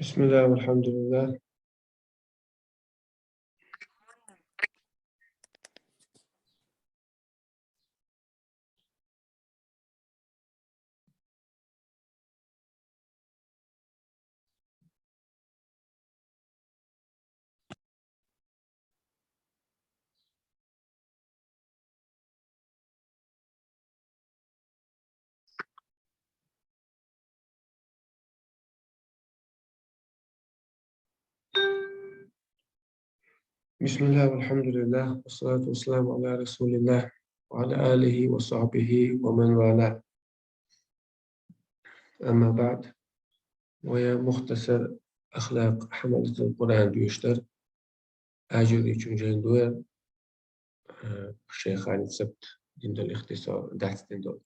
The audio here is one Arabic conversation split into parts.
بسم الله والحمد لله. بسم الله والحمد لله والصلاة والسلام على رسول الله وعلى آله وصحبه ومن والاه. أما بعد، ويا مختصر أخلاق حملة القرآن ديوشتر أجري تشنجين دوير الشيخ علي السبت دين دول الاختصار دحت دين دول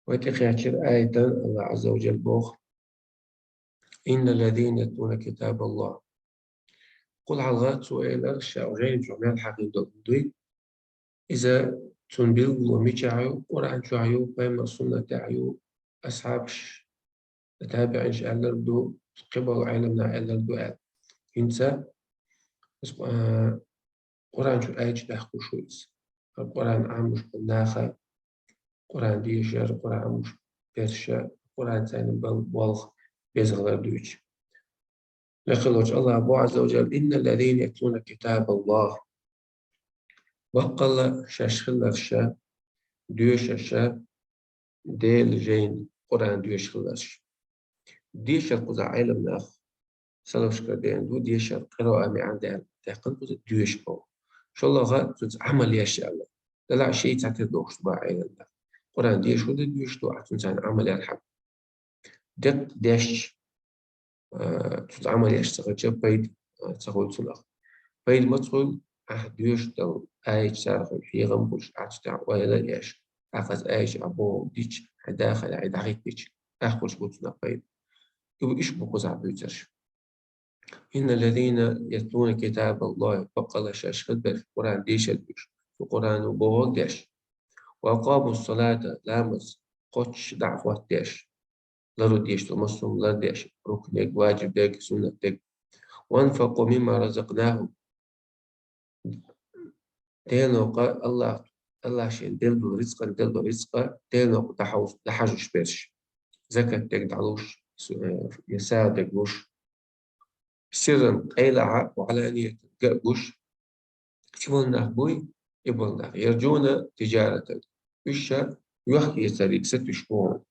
ويتقياتشر آية الله عز وجل بوخ إن الذين يتلون كتاب الله قل على سؤال أرشا وجين جميع الحقيقة دوي إذا تنبيل وميشاعيو قرآن شعيو بما سنة تعيو أصحابش تتابع إن شاء الله ردو قبل علمنا إلا ردو إنسا قرآن شو آيج داخل شويس القرآن عامش بالناخة قرآن ديشار قرآن عامش بيرشا قرآن ثاني بالغ بيزغل دويش لقد الله أبو عز وجل إن الذين يتلون كتاب الله وقال شاشخلرشا ديوشاشا ديل جين قرآن ديوشخلرش ديشار قزا علم ناخ سلوش كردين دو ديشار قراءة مي عندها تاقن قزا ديوش بو شو الله غا تز عمل ياشي الله لا شيء تعتر دوش تبا علم ناخ قرآن ديش ودي ديوش دو عتون سان عمل يرحب دق ديش تز عمل ياش تغجر بيد تغول سنخ بيد مدخل ديوش دو آيش سارخ في غنبوش عتستع ويلا ياش أخذ آيش أبو ديش داخل عيد عقيق ديش أخوش بوتنا بيد يبقى إيش بقزع بيترش إن الذين يتلون كتاب الله فقال شاش خدبر في القرآن ديش البيش في القرآن وبوغ ديش وأقاموا الصلاة لامس قوتش دعوة ديش لرو ديش تمصهم لر ديش ركنك واجب ديك سنة ديك وأنفقوا مما رزقناهم تينو قال الله شين دلدو رزقا تينو تحوش بيرش زكاة ديك دعلوش يساعد ديك وش سرا قيلع وعلانية قوش شمولنا بوي يبولنا يرجون تجارة وشا يحكي يسريك 6 شهور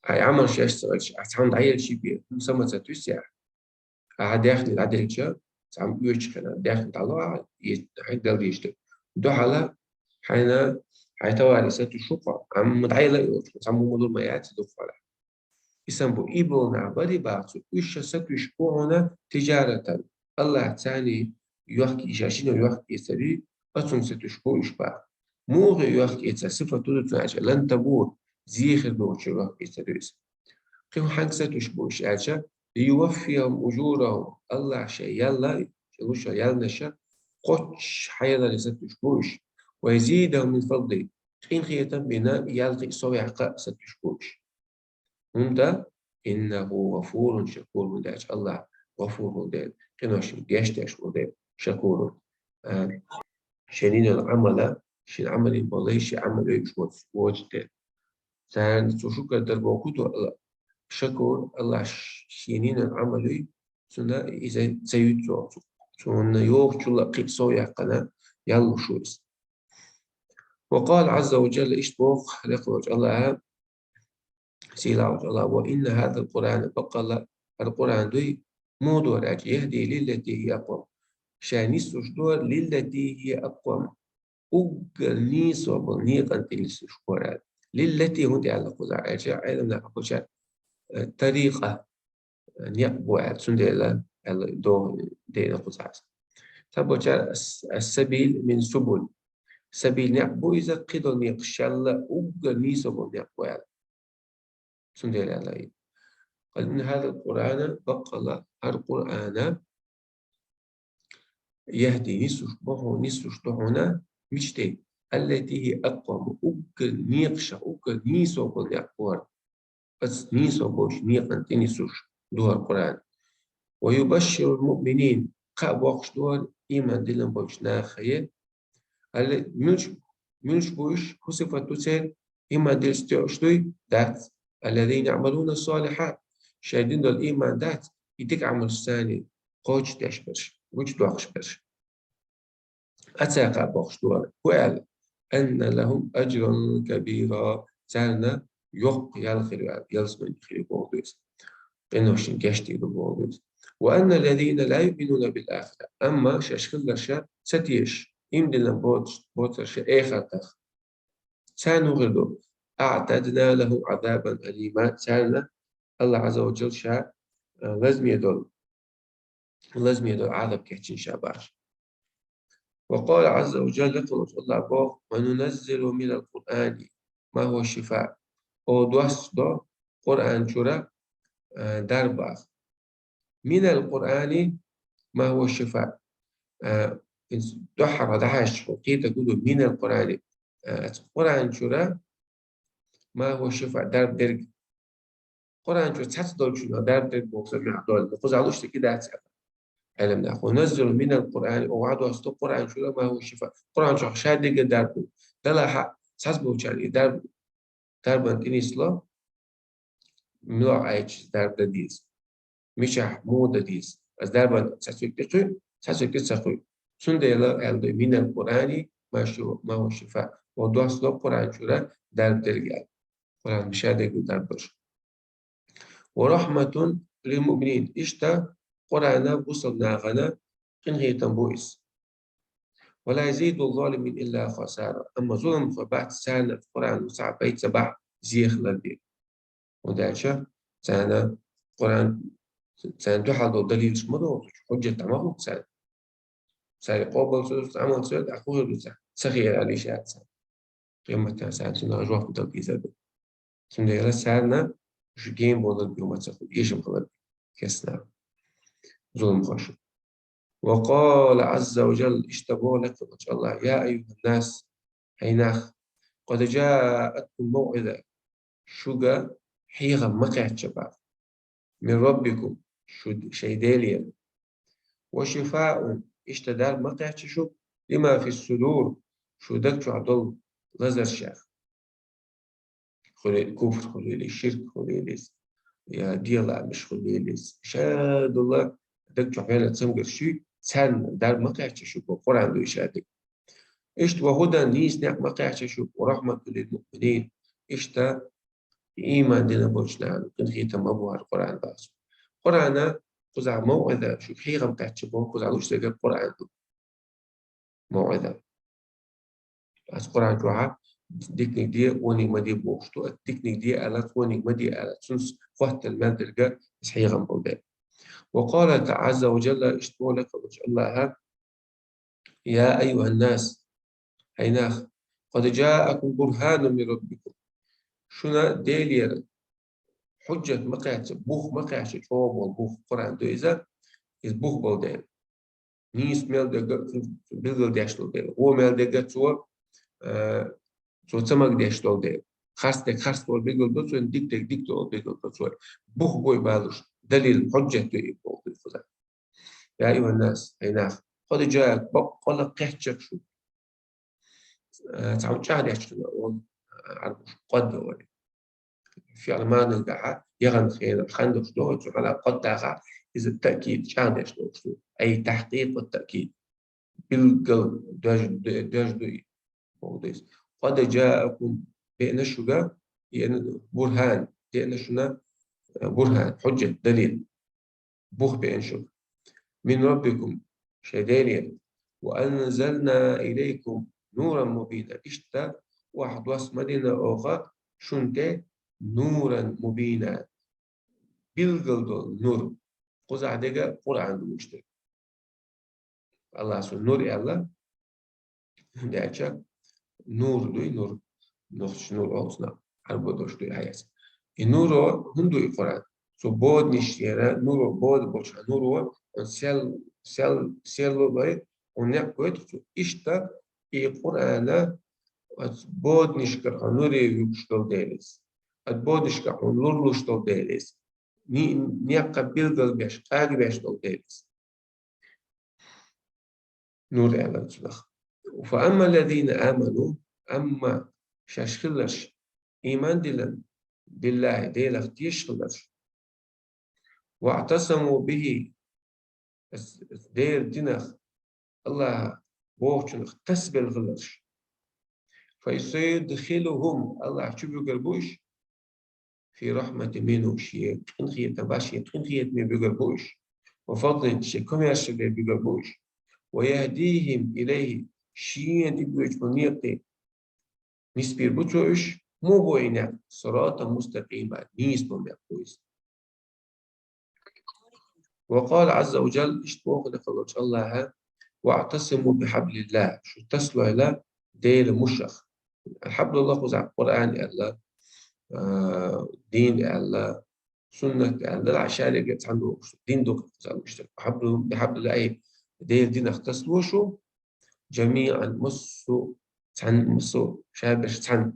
هاي عمل شي اشتغل عند عيل شي بيه مسمى 6 ساعة داخل العدل شا عم يوش كنا داخل على يقدر يشتغل دو حالا حين حيتوالي 6 شهور عم متعيلة يوش عم مدور ما يعطي دفعة يسمو إيبولنا بري باعتو وشا 6 شهور هنا تجارة الله تاني يحكي إشاشين ويحكي يسري أتون 6 شهور يشبع موغي يحكي يتسا صفة تدو لن تبور زيخر بوشي يحكي يسريس قيم حق 6 شهور يشاشا ليوفيهم أجورهم الله شيء يلا شلوشا يلنشا قوش حيلا ل6 شهور ويزيدهم من فضله قيم خيطا بنا يلقي صوي عقاء 6 شهور هندا إنه غفور شكور مداج الله غفور مداج قناش جاشتاش مداج شكور شنين العمل شن عمل بليش عمل يشوف وجد سان تشوك دربوكتو شكور الله شنين العمل سنة إذا زيتو سنة يوم شو قيب صويا قنا يلا شويس وقال عز وجل إشبوخ لقوج الله سيلا الله وإن هذا القرآن بقى القرآن دي موضوع يهدي للتي هي أقوم شانيس دور للتي هي أقوم أقنيس وبنيق أنت للشكورات للتي هدي على قضاء أيضا أقول طريقة نيقبوا سندلا دو دين قضاء تبو السبيل من سبل سبيل نيقبوا إذا قدر نيقشال أقنيس وبنيقبوا سندلا الله قال إن هذا القرآن بقى القرآن يهدي نسوشبهنا مشتي التي هي أقوم أقل نيقشة أقل نيسو قل يقوار بس نيسو بوش نيقن تنسوش دور القرآن ويبشر المؤمنين قابوش دور إيمان دلن بوش ناخية هل منش بوش خصفة تسير إيمان دل استيوشتوي دات الذين يعملون الصالحات شاهدين دول إيمان دات يديك عمل الثاني قوش تشبرش وش دوخش أتاقى بوخشدور وقال أن لهم أجرا كبيرا سالنا يوق يالخير يلزم يخير بوغدوس إنه شنكشتي بوغدوس وأن الذين لا يؤمنون بالآخرة أما شاشخل شا ستيش إمدنا بوتر شا إيخاتخ سانو غردو أعتدنا لهم عذابا أليما سالنا الله عز وجل شا لازم يدل عذاب كحتين شاباش وقال عز وجل يقول الله بوغ وننزل من القرآن ما هو الشفاء أو دوست دو قرآن شرا درباغ من القرآن ما هو الشفاء دحر دحش وقيت تقول من القرآن قرآن شرا ما هو الشفاء درب درج قرآن شرا تحت دول شنو درب درج بوغ مع دول بقوز علوش كده علمنا ونزل من القرآن وعد وسط القرآن شو ما هو الشفاء القرآن شو شاد قدرته لا حق حسبه يعني درب أنتني صلا ملوع عايش درب ديز مش مو ديز بس درب ساسوي تسقي سند يلا من القرآن ما هو الشفاء وضع وسط القرآن شو درب ترجع القرآن مش شاد قدرته ورحمة للمؤمنين إشتا قرآن وصلنا غنا إن هي تنبوئس ولا يزيد الظالمين إلا خسارة أما ظلم فبعد سنة في القرآن وصعب بيت سبع زيخ للبيت وداشة سنة قرآن سنة تحضر دليل اسمه حجة تمام سنة قابل سنة عمل سنة أخوه رسالة سخير عليه شهاد سنة قيمة سنة سنة أجواء في تلقيزة سنة يلا سنة مش جيم بوضل بيوم تسخل إيش مخلد كسنا ظلم خشب وقال عز وجل اشتبوا لك الله يا أيها الناس هيناخ قد جاءتكم موعظة شوغا حيغا مقع شباب من ربكم شيداليا وشفاء اشتدار مقع شو لما في الصدور شو دكتو عدل غزر شاخ خلي الكفر خلي الشرك خلي يا ديلا مش خلي شاد الله دكتو حيانا تسمقر شي سان دار مقع شو قرآن دو إشادك إشت وهدى نيس نعم مقع شو ورحمة للمؤمنين إشتا إيمان دينا بوشنا كن هي تمامها القرآن باس قرآن قزع موعظة شو حيغة متعتشبون قزع لوش تلقى القرآن موعظة بس قرآن جوها ديكنيك دي وني مدي بوشتو التكنيك دي آلات وني مدي آلات سنس وقت المال تلقى بس حيغة مبودة وقال عز وجل اشتبو لك وجه الله يا أيها الناس هيناخ قد جاءكم برهان من ربكم شنا ديلير حجة مقاعد بوخ مقاعد شواب والبوخ قرآن دو إذا إز بوخ بودين نيس ميل دقة بيلغل داشتول ديل هو ميل دقة سو تسمك داشتول ديل خاص تول بيلغل دو سو ديك تول بيلغل دو سو بوخ بوي بالوش دليل حجة دو إبوخ بالفضل يا أيها الناس هيناخ قد جاءك بقى قحتشك شو تعود شاهد يشتغل عربش قد ولي في ألمان الدعاء يغن خير الخندق شلون على قد دعاء إذا التأكيد شان شلون أي تحقيق والتأكيد بالقلب داج موضيس قد جاءكم بأن شجع يعني برهان بأن شنا برهان حجة دليل بوخ بأن شجع من ربكم شداليا وأنزلنا إليكم نورا مبينا اشتا واحد وصف مدينة أخرى شنت نورا مبينا بالقلد نور قزع دقا قرآن المشترك الله سبحانه نور الله دعشا نور دوي نور نخش نور أوصنا حرب دوش دوي عياس النور هندو القرآن سو بود نشتيرا نور بود بوشا نور سيل باي ونقوت إشتا القرآن بود نشكر نور يكشتل ديلس Adbodishka on lurlushto delis. Niakka bilgal besh, qagi besh do delis. نور إعلان صدق. فأما الذين آمنوا أما شاشخلش إيمان دلن بالله ديلخ تيشخلش واعتصموا به دير دينخ الله بوخشنخ تسبل غلش فيسيدخلهم الله شو بيقربوش في رحمة منه شيء تنخية تباشي تنخية من بيقربوش وفضل شيء كم يشغل بيقربوش ويهديهم إليه شيء تبوش منيقي نسبير بتوش مو بوينة صراطا مستقيمة نسبة مقويس وقال عز وجل اشتوق لخلوش الله واعتصموا بحبل الله شو تصلوا إلى دير مشخ حبل الله خذ القرآن الله دين الله سنة الله عشان يجت عنده دين دوك مشترك بحبل الله أي دين اختصلوا شو جميعا مصو شابش عن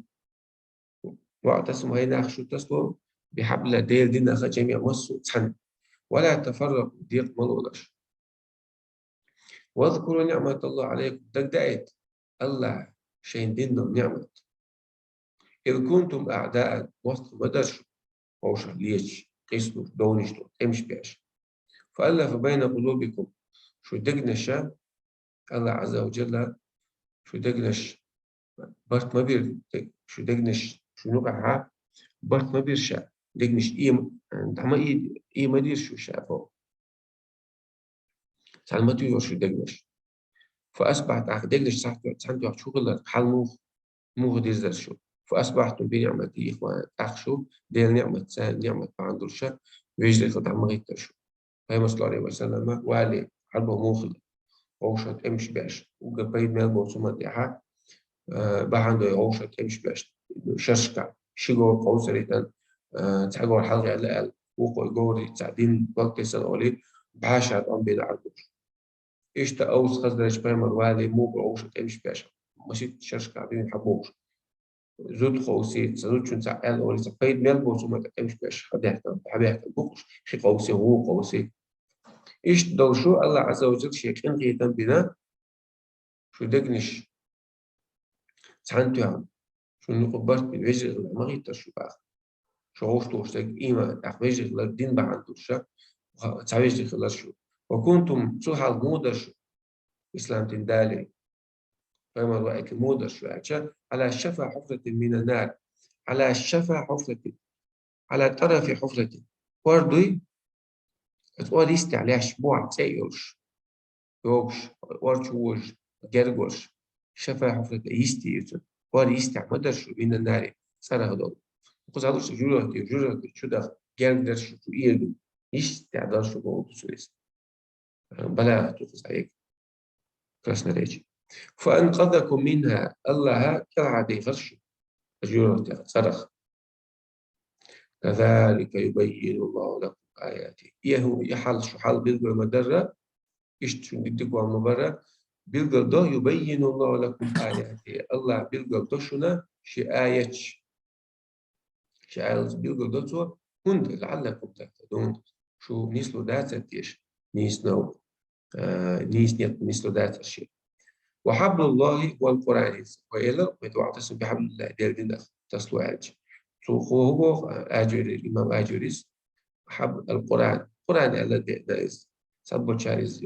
واعتصموا هنا شو تصلوا بحبل دين أخ جميع مصو عن ولا تفرقوا ضيق ملولش واذكروا نعمة الله عليكم دقدقت الله شين ديننا نعمة إذ كنتم أعداء وسط مدرش ووشر ليش قيسلوا دونشتوا امش بيش فألف بين قلوبكم شو دقنش الله عز وجل شو دقنش برت ما بير شو دقنش شو نقعها برت ما بيرشا دقنش دعما ما دير شو شافه سالمتو يوشو دقنش فأصبحت دقنش سانتو شغل حال موغ دير شو فأصبحتم بنعمتي إخوان أخشوا دير نعمة باندرشا ويجري قد عمغيت تشو فهي صلى الله عليه وسلم والي حربه موخل ووشت امش باش وقبيد ميل بوصومة ديها بحندو يوشت امش باش شرشكا شيغو قوسريتان تحقوا الحلقة لأل وقو يقوري تعدين وقت سنولي بحاشا أم بين عربوش إيش تأوس خزرش بيمر والي مو بوشت امش باش مشيت شرشكا عدين حبوش زود قوسي زود شون سأل أولي سقيد ميل بوصومة امش باش حبيحك البوكش شي قوسي هو قوسي إيش دوشو الله عز وجل شيكين غيتان بنا شو دقنش تعنتو عم شو نقبرت بالوجه غلا ما غيتا شو باخ شو غوش توشتك إيمان أخ وجه غلا الدين بعندو شا تعويج غلا شو وكنتم سوحا المودة شو إسلام تندالي فما رأيك المودة شو عشان على شفا حفرة من النار على شفا حفرة على طرف حفرة وردي تقول عليها شبوع تسيوش يوبش ورشوش جرجوش شفا حفرة يستي وار يستي مدرش من النار سنة هدول وقص هذوش جورة شو ده جرجر شو إيه يستي عدار بوضو سويس بلا تقص عليك كرسنا ريجي فأنقذكم منها الله كالعادي غرش جورة صرخ كذلك يبين الله لكم آياته يهو يحل شو حال بيلقوا المدرة يشترون يدقوا المبرة بيلقى ده يبين الله لكم آياته الله بيلقى ده شنا شي آيات شي آيات بيلقى ده تو هند لعلكم تهتدون شو نيسلو داتا تيش نيسنو نيسلو داتا شيء وحبل الله هو القرآن وإلا ويتواعتصم بحبل الله دير دين تصلو آج هو آجوري الإمام آجوريس حبل القرآن الذي دائز سبب شاريز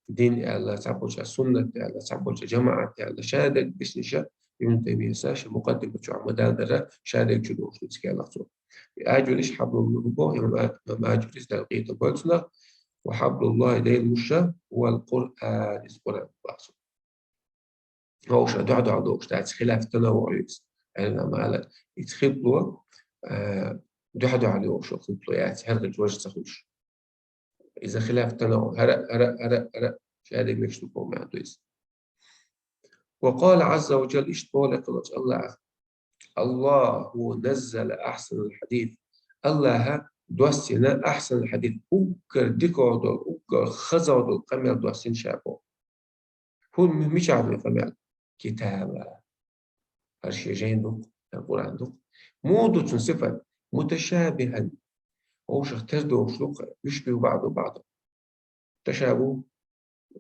دين الله سبب سنة الله سبب جماعة الله شهادة بسنشة ابن تيمية ساش مقدمة شو عمدان درا شهادة جدوش تسكي الله صور آجوريش حبل الله إمام آجوريس دلقية بولسنا وحبل الله دين المشة هو القرآن بحصل هو شو دعا دوش تاعت خلاف تنوع يكس يعني لما يتخبلوا دعا عليه شو خبلوا يعني هرج وجه تخوش إذا خلاف تنوع هرق شهادة مكشوفة مع دويس وقال عز وجل اشتبال قلت الله هو نزل أحسن الحديث الله دوسنا أحسن الحديث أوكر ديكودل أوكر خزودل قميل دوسين شابو هو مش عارف قميل كتابة هرشي جين دوك القرآن دوك موضة صفة متشابها أو شخص دوشلوق يشبه بعضه بعضا تشابه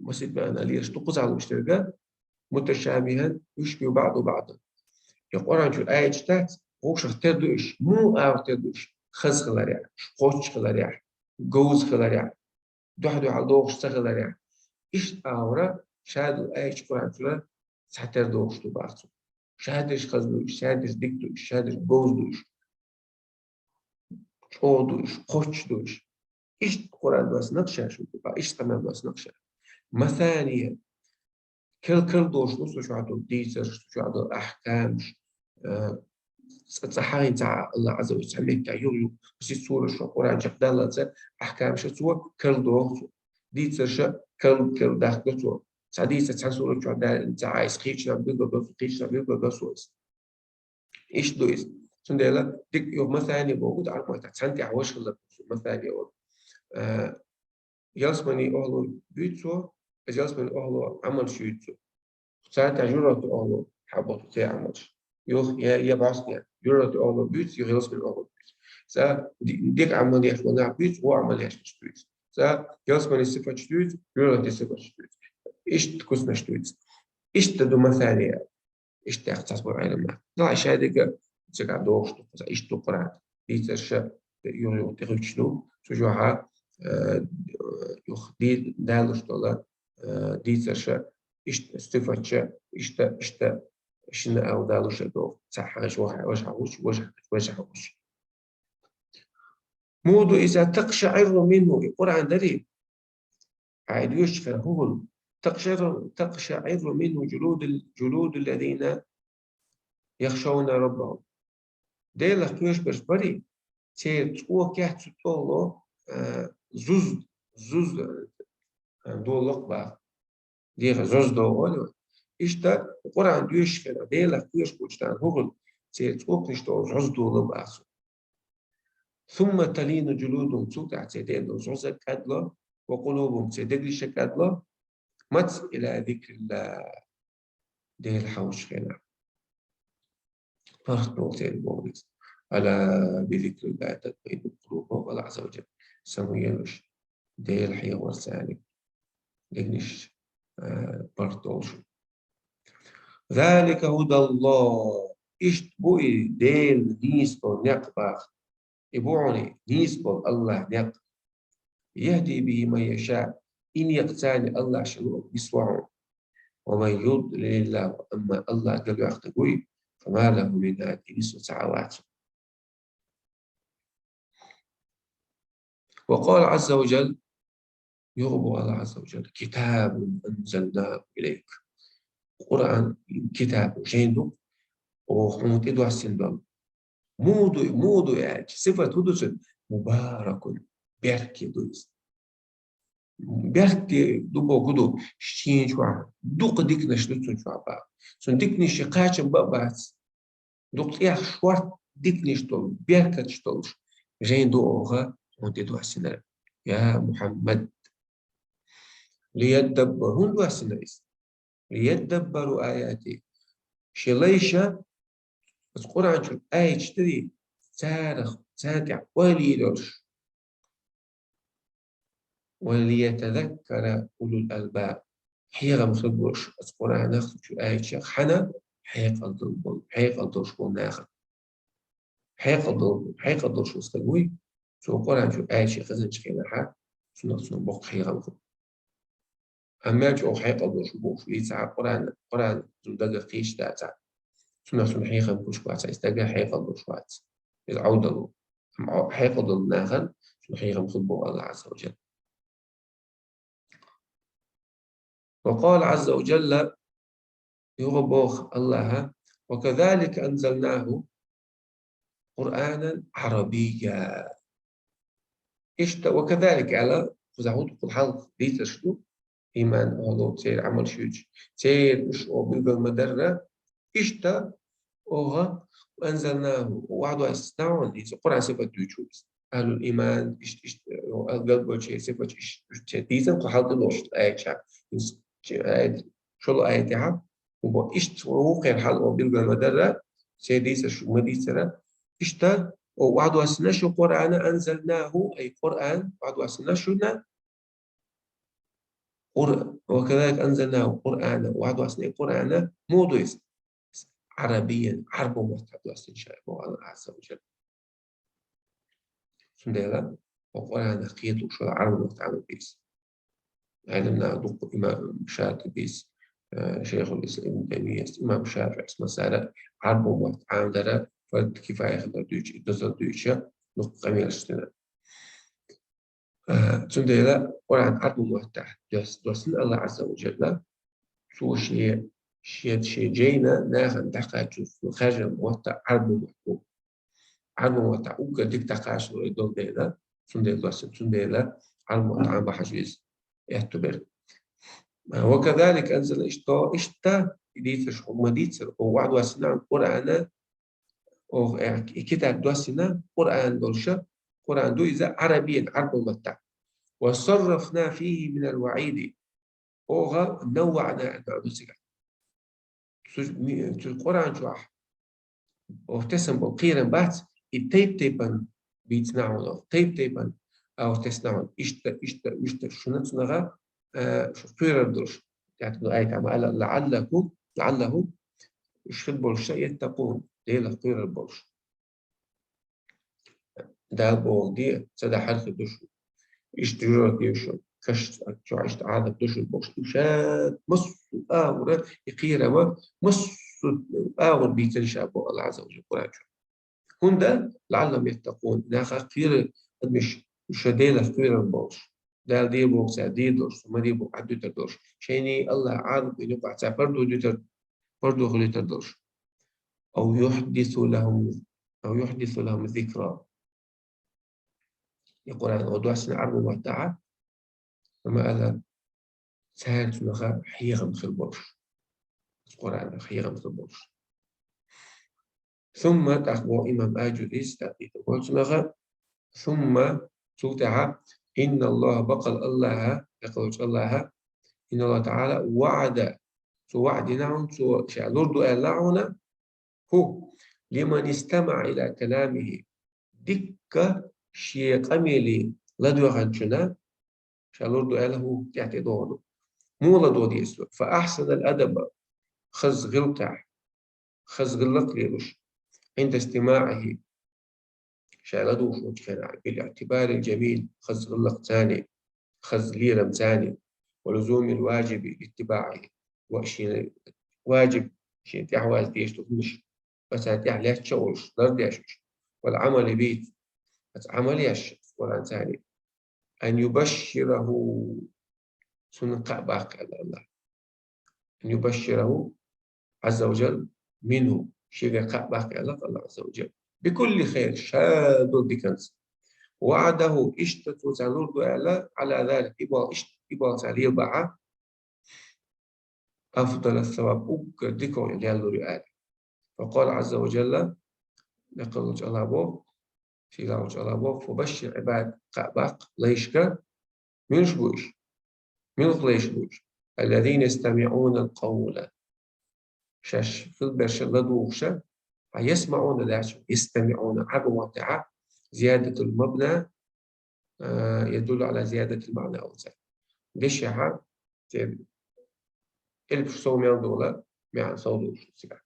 مسجد معنا ليش تقص على المشتركات متشابها يشبه بعضه بعضا يقول عن شو الآية تحت هو شخص تدوش مو أو تدوش خز خلاريع خوش خلاريع جوز خلاريع دوحدو على دوش خلاريع إيش أورا شادو الآية يقول عن شو سحتر دوش تبعثو شادش خز دوش شادش ديك دوش شادش جوز دوش شو دوش خوش دوش إيش القرآن بس نقشة شو تبع إيش تمام بس نقشة مثانية كل دوش نص شو عدو ديزر شو عدو أحكام صحاين تاع الله عز وجل سميك تاع يو بس الصورة شو القرآن شق دالة أحكام شو سوى كل دوش ديزر شو كل داخل سوى سعديسة تاع صورة شو دال تاع عايز قيش بيقول بس قيش بيقول بس إيش دويس سندلا ديك يوم مثانية موجود على ما تحسنتي عوش الله مثانية ياسمني أهلو بيتسو ياسمني أهلو عمل شيتسو ساعتها جرأت أهلو حبطو تي عملش يوخ يا بعصني جرأت أهلو بيتس يوخ ياسمني أهلو بيتس سا ديك عمل يحمل بيتس هو عمل يحمل بيتس سا ياسمني صفة شتويت جرأت صفة شتويت إيش تكسنا شتويت إيش تدو مثالية إيش تأخذ تصبر على ما لا شادك تسقع دوش تقص إيش تقرأ بيتس يوم تغشلو سجوها يخدي دالش دولا ديتش اشتا شنا او دالش دو صح وجه مود اذا تقشعر منه القران دري عاد يشفى هو تقشعر منه جلود الذين يخشون ربهم ديلا كيش بري تي تو كحت تولو زوز دولق با ديغ زوز دو أولو إشتا القرآن ديوش فينا ديلا كيش بوجتان هغل تيتوك نشتو زوز دولق باسو ثم تلين جلودهم سوكا تيدين زوز كادلا وقلوبهم تيدقلش كادلا مت إلى ذكر الله ديل حوش فينا فرق نوتين بوليس ألا بذكر الله تطمئن القلوب والله عز وجل سمويلوش ديل حي ورسالك دقنش برتوش ذلك هدى الله اشتبوي ديل نيسبو نقبخ يبوعني نيسبو الله نق يهدي به من يشاء إن يقتاني الله شنو يسوعون ومن يضلل الله أما الله قال يختبوي فما له من هادي سعوات وقال عز وجل يغبو الله عز وجل كتاب أنزلناه إليك قرآن كتاب جيندو وخمود إدو السندال مودو يعني صفة هدوس مبارك بيركي دوس بيركي دوبو قدو شين شوع دوق ديك نشلتون شوع با سن ديك نشقاش باباس دوق ياخ شوار ديك نشتول بيركت شتولش جيندو أوغا خمود إدو السندال يا محمد ليدبرون دو السندال ليدبروا آياتي شليشة بس قرآن شو آية تشتري سارخ ساتع وليدرش وليتذكر أولو الألباب حيغة مصدوش بس قرآن ناخذ شو آية شيخ حنا حيق الضرب حيق الضرش والناخذ حيق الضرش وستقوي شو قرآن شو آية شيخ خزن شخينا حا سنة بوق حيغة مصد أما شو حيق الضرش بوش ليسا قرآن زندق قيش داتا سنة حيقا بوشوات استجا حيقا بوشوات العودة حيقا ضلناها سنة حيقا مخبو الله عز وجل وقال عز وجل يغبوخ الله وكذلك أنزلناه قرآنا عربيا وكذلك على فزعود كل حلق ديت شنو إيمان الله تير عمل شوج تير مش وبيبقى المدرة إشتا أوها وأنزلناه وعدوا يستعون القرآن صفة دوجوز أهل الإيمان القلب والشيء صفة ديزن قحط الوش آية شاب شو آية تعب وبا وقير حال وبيلقى المدرة شيء ديزة شو مديسة اشتا وعد واسنشو قرآن أنزلناه أي قرآن وعد واسنشونا وكذلك أنزلناه قرآنا وعد واسنشو قرآن موضوع عربيا عرب محتوى واستنشاء الله عز وجل سندلا وقرآن قيد وشو عرب محتوى بيس علمنا دوق إمام شاطبيس شيخ الإسلام ابن تيمية إمام شافعي اسمه سارة عرب محتوى فرد كفاية خلال دويتش دوزل دويتشا دوق قميل اشتنا سندلا قرآن عرب محتوى دوسن الله عز وجل شو شيء جينا ناخذ دقائق في خارج الموتى عرب محتوى عرب محتوى وقد ديك دقائق دول ديلا سندلا دوسن سندلا عرب محتوى بحجيز يهتبر وكذلك أنزل إشتا ديتش ومديتر ووعد واسنا القرآن أو كتاب دوسنا قرآن دولشة قرآن دو إذا عربيا عرب متع وصرفنا فيه من الوعيد أوغا نوعنا أن نسكت القرآن شوح وتسم بقيرا بات التيب تيبان بيتناول تيب تيبان أو تسناول إشتا شنو تنغا شو قيرا دوش يعني آية عم لعله يشرب الشيء يتقون ليلة قيرا البرش ده بوغدي سدا حرف دوشو اشتراك يشو كشت شو عشت عادة دوشو البوش وشات مص آورة يقيرا ما مص آور بيتل شابو الله عز وجل قرآن هون ده لعلهم يتقون ناخا قيرا مش ديلة قيرا البوش ده دي بوغ سادي دوش وما دي بوغ عدو تدوش شيني الله عارف إنه قاعد سافردو دوتر برضو خلي تدوش أو يحدث لهم ذكرى يقول أنا أودع سنة عرب متاعة فما ألا سهلت نغا حيغم في البرش القرآن حيغم في البرش ثم تأخبو إمام آجريس تأتي تقول نغا ثم توتع إن الله بقل الله يقول الله إن الله تعالى وعد وعدنا شعلردو ألعنا هو لمن استمع إلى كلامه دكة شيء قميلي لدو غنشنا شعلردو أله يعطي دونه مو لدو ديسلو فأحسن الأدب خز غلق ليلوش عند استماعه شعلدو شوش كان بالاعتبار الجميل خز غلق ثاني خز ليرم ثاني ولزوم الواجب لاتباعه وشيء واجب شيء تحواز ديش مش بس هتحليه تشوش درديش والعمل بيت بس عمل يش ولا ثاني أن يبشره سنقع باقي الله أن يبشره عز وجل منه شيء باقي الله عز وجل بكل خير شاد بكنز وعده اشتت وزنور على ذلك يبقى عليه بقى أفضل الثواب أكدكم اللي رؤال فقال عز وجل يقول الله بو في الله بو فبشر عباد قابق ليشك من شبوش من ليش الذين يستمعون القول شاش في البشر لدوشة يسمعون ذلك يستمعون عبوا وتعا زيادة المبنى يدل على زيادة المعنى أو زي دشها $1900 مع صوت سبعة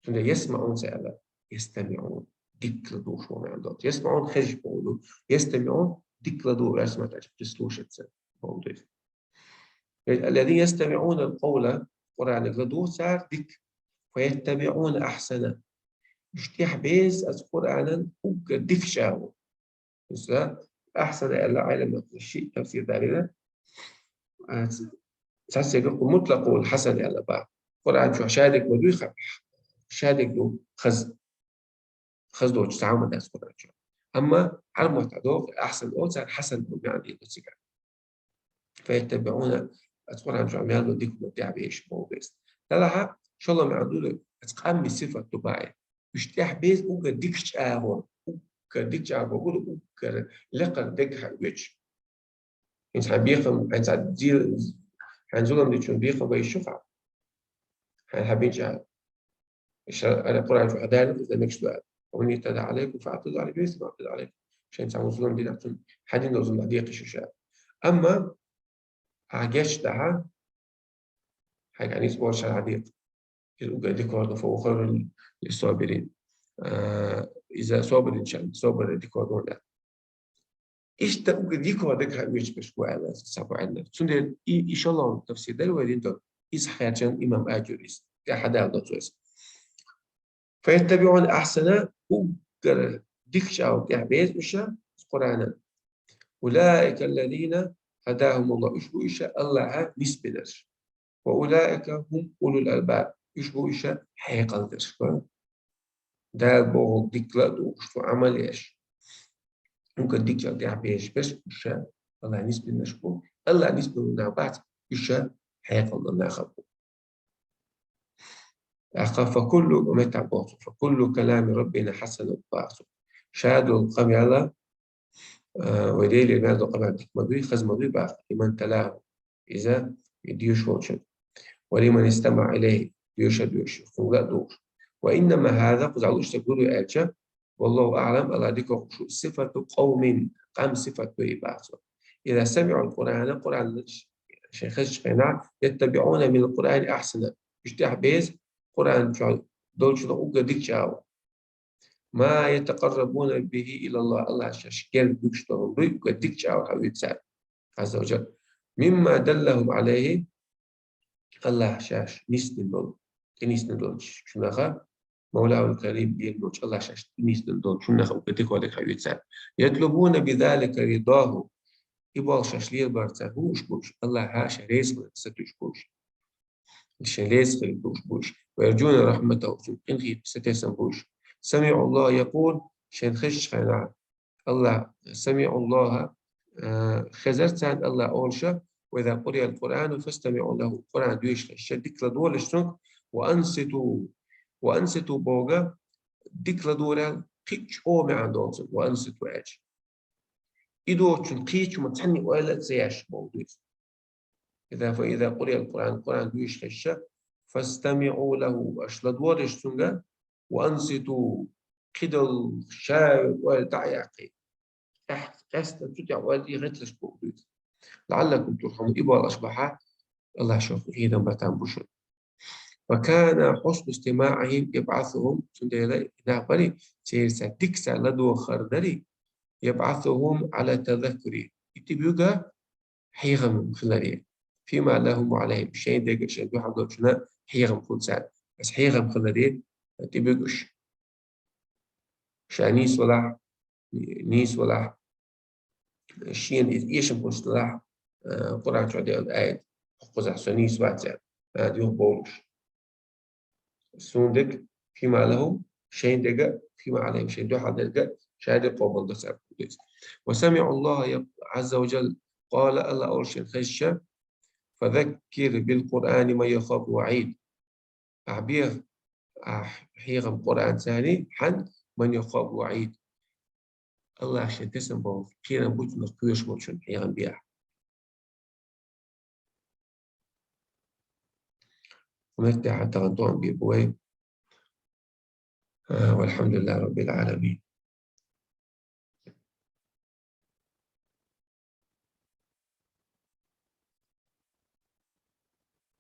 يسمعون سألة يستمعون ديك لدوش وما عندهم يسمعون خرج بقولوا يستمعون ديك لدوش اسمع تعرف تسلوش الذين يستمعون القول قرآن لدوش صار ديك فيتبعون أحسنه اشتيح بيز القرآن ديك شاو أحسن إلا علم الشيء تفسير ذلك ساس يقول مطلق الحسن على بعض قرآن شو شادك ودوي شادك دو خز دو تعامل الناس قرآن شو أما على معتدوك أحسن أو صار حسن يعني السجع فيتبعون القرآن شو عم يعملوا ديك مبدع بيش مو بس لا إن شاء الله معدول أتقام بصفة تباعي بيشتاح بيز أوجا ديك شاهون أوجا ديك شاهون بقول أوجا لقى ديك حويش إنسان بيخم إنسان دير هنزولهم دي شون بيخم بيشوفها حابين جاء أنا قرأت في حدائق إذا مش سؤال ومن اعتدى عليكم فاعتدوا عليه بمثل ما اعتدى عليكم. عشان تعملوا ظلم دي نحن حدين لازم بعديق الشاشات. أما عجش دعا حاجة يعني اسمه ورشة العديق ديك برضه فهو خير للصابرين. إذا صابر إن شاء الله صابر ديك برضه إيش تبغى ديك وهذاك مش بشوي على سبعة عندنا سندل إن شاء الله تفسير ده الوالدين ده إيش حياتهم إمام أجوريس كأحد هذا تويس فيتبعون أحسن وقر ديك شاو كعبيز وشا القرآن أولئك الذين هداهم الله يشبه إيش الله نسبدر وأولئك هم أولو الألباب يشبه إيش حقيقة ده بوغ ديك لا دوشتو عمل إيش ممكن ديك جا بيش بس إيش الله نسبة نشبه الله نسبة نعبات إيش حقيقة الله نخبه فكل متى باطل فكل كلام ربنا حسن باطل شهادة القمي على وديل المال قبل ديك مدوي خز مدوي باطل لمن تلاه إذا يديوش وشد ولمن استمع إليه يشهد يشهد فوق دوش وإنما هذا قد عدوش تقولوا آتشا والله أعلم الله ديكو صفة قوم قام صفة بيبعث إذا سمعوا القرآن شيخش قناع يتبعون من القرآن أحسن يشتح بيز قرآن دول شنو أوجا ديك شاو ما يتقربون به إلى الله شاشكال بيكشتون بيوجا ديك شاو حبيب سعد عز وجل مما دلهم عليه الله شاش نسن دول كنيسن دول شنو مولاه الكريم بيلوش الله شاش نسن دول شنو وكتك ودك حبيب سعد يطلبون بذلك رضاه يبغى شاش ليه بارتاهوش بوش الله هاش ريس ستوش بوش الشليس خليتوش بوش ويرجون رحمته إنغي ستيسن بوش سمع الله يقول شن خش خنا الله سمع الله خزرت عن الله أولشا وإذا قرئ القرآن فاستمعوا له القرآن دويش شدك لدول الشنك وأنستوا بوغا ديك لدول قيتش أو ما عندهم وأنستوا أج إدو شن قيتش متحني ولا زياش موضوع فإذا قرئ القرآن دويش خشة فاستمعوا له أشلدور الشنجة وأنصتوا كدل شاي والتعياقي تتع والدي غتلش بوجود لعلكم ترحمون إبا الأصبحات الله شوف إذا بتام بشر وكان حسن استماعهم يبعثهم سنديلا نعبري سيرسا تكسا لدو خردري يبعثهم على تذكري يتبيوغا حيغم خلالي فيما لهم عليهم شيء دقيق شيء دو حضر شنا حيغم كل ساعة بس حيغم خلالي تبيوغش شانيس ولا نيس ولا شين يشم مصطلح قرآن شو ده الآية قزح سنيس واتساب ديو بولش سوندك فيما لهم شين دقة فيما عليهم شين دو حضر دقة شهادة قوم الله وسمع الله عز وجل قال الله أرشد خشة فذكر بالقرآن ما يخاف وعيد أعبير حيغم قرآن ثاني حن من يخاف وعيد الله عشان تسمى بو كيرا بوت نقيش موشن حيغم بيها ومتى حتى غنطوان بيبوي والحمد لله رب العالمين.